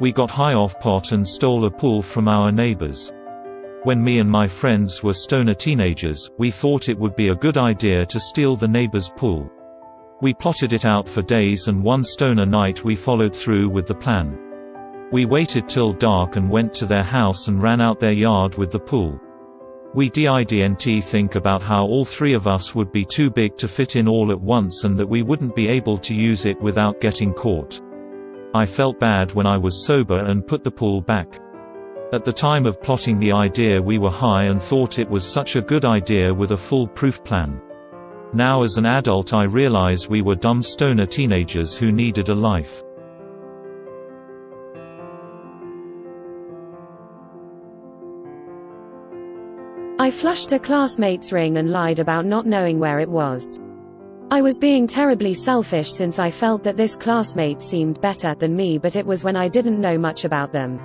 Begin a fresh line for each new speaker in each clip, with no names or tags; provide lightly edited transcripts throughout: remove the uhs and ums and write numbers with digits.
We got high off pot and stole a pool from our neighbors. When me and my friends were stoner teenagers, we thought it would be a good idea to steal the neighbor's pool. We plotted it out for days, and one stoner night we followed through with the plan. We waited till dark and went to their house and ran out their yard with the pool. We didn't think about how all three of us would be too big to fit in all at once and that we wouldn't be able to use it without getting caught. I felt bad when I was sober and put the pool back. At the time of plotting the idea we were high and thought it was such a good idea with a foolproof plan. Now as an adult I realize we were dumb stoner teenagers who needed a life.
I flushed a classmate's ring and lied about not knowing where it was. I was being terribly selfish since I felt that this classmate seemed better than me, but it was when I didn't know much about them.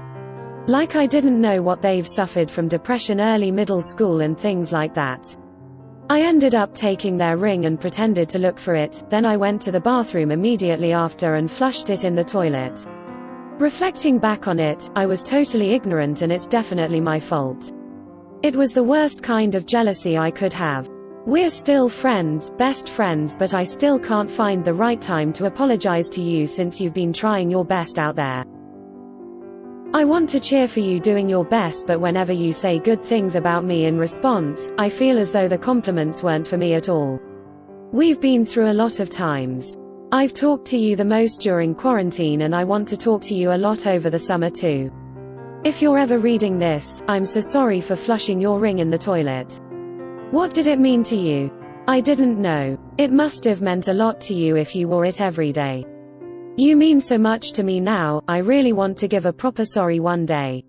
Like I didn't know what they've suffered from depression early middle school and things like that. I ended up taking their ring and pretended to look for it, then I went to the bathroom immediately after and flushed it in the toilet. Reflecting back on it, I was totally ignorant and it's definitely my fault. It was the worst kind of jealousy I could have. We're still friends, best friends, but I still can't find the right time to apologize to you since you've been trying your best out there. I want to cheer for you doing your best, but whenever you say good things about me in response, I feel as though the compliments weren't for me at all. We've been through a lot of times. I've talked to you the most during quarantine and I want to talk to you a lot over the summer too. If you're ever reading this, I'm so sorry for flushing your ring in the toilet. What did it mean to you? I didn't know. It must have meant a lot to you if you wore it every day. You mean so much to me now, I really want to give a proper sorry one day.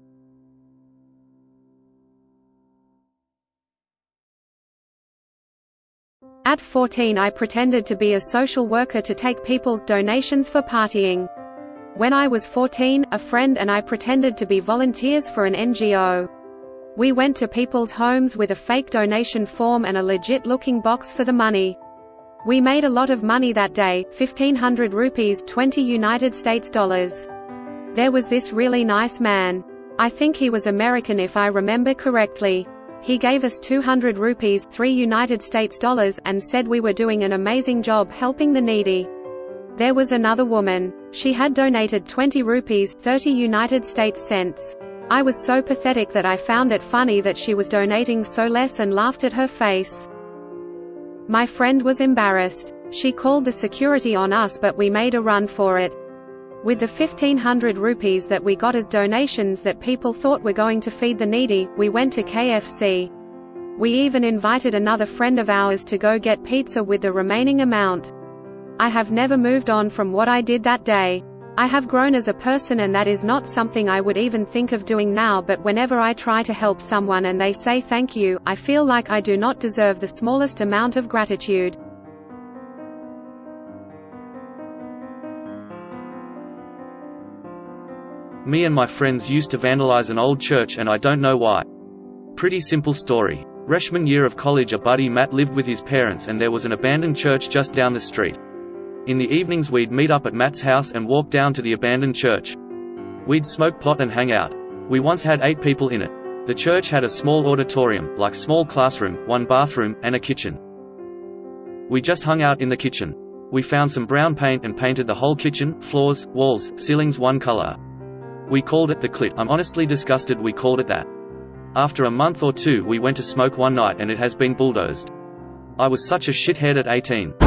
At 14 I pretended to be a social worker to take people's donations for partying. When I was 14, a friend and I pretended to be volunteers for an NGO. We went to people's homes with a fake donation form and a legit-looking box for the money. We made a lot of money that day, 1,500 rupees, 20 United States dollars. There was this really nice man. I think he was American if I remember correctly. He gave us 200 rupees, 3 United States dollars, and said we were doing an amazing job helping the needy. There was another woman. She had donated 20 rupees, 30 United States cents. I was so pathetic that I found it funny that she was donating so less and laughed at her face. My friend was embarrassed. She called the security on us, but we made a run for it. With the 1,500 rupees that we got as donations that people thought were going to feed the needy, we went to KFC. We even invited another friend of ours to go get pizza with the remaining amount. I have never moved on from what I did that day. I have grown as a person and that is not something I would even think of doing now, but whenever I try to help someone and they say thank you, I feel like I do not deserve the smallest amount of gratitude.
Me and my friends used to vandalize an old church and I don't know why. Pretty simple story. Freshman year of college, a buddy Matt lived with his parents and there was an abandoned church just down the street. In the evenings we'd meet up at Matt's house and walk down to the abandoned church. We'd smoke pot and hang out. We once had 8 people in it. The church had a small auditorium, like small classroom, 1 bathroom, and a kitchen. We just hung out in the kitchen. We found some brown paint and painted the whole kitchen, floors, walls, ceilings one color. We called it the clit. I'm honestly disgusted we called it that. After a month or two we went to smoke one night and it has been bulldozed. I was such a shithead at 18.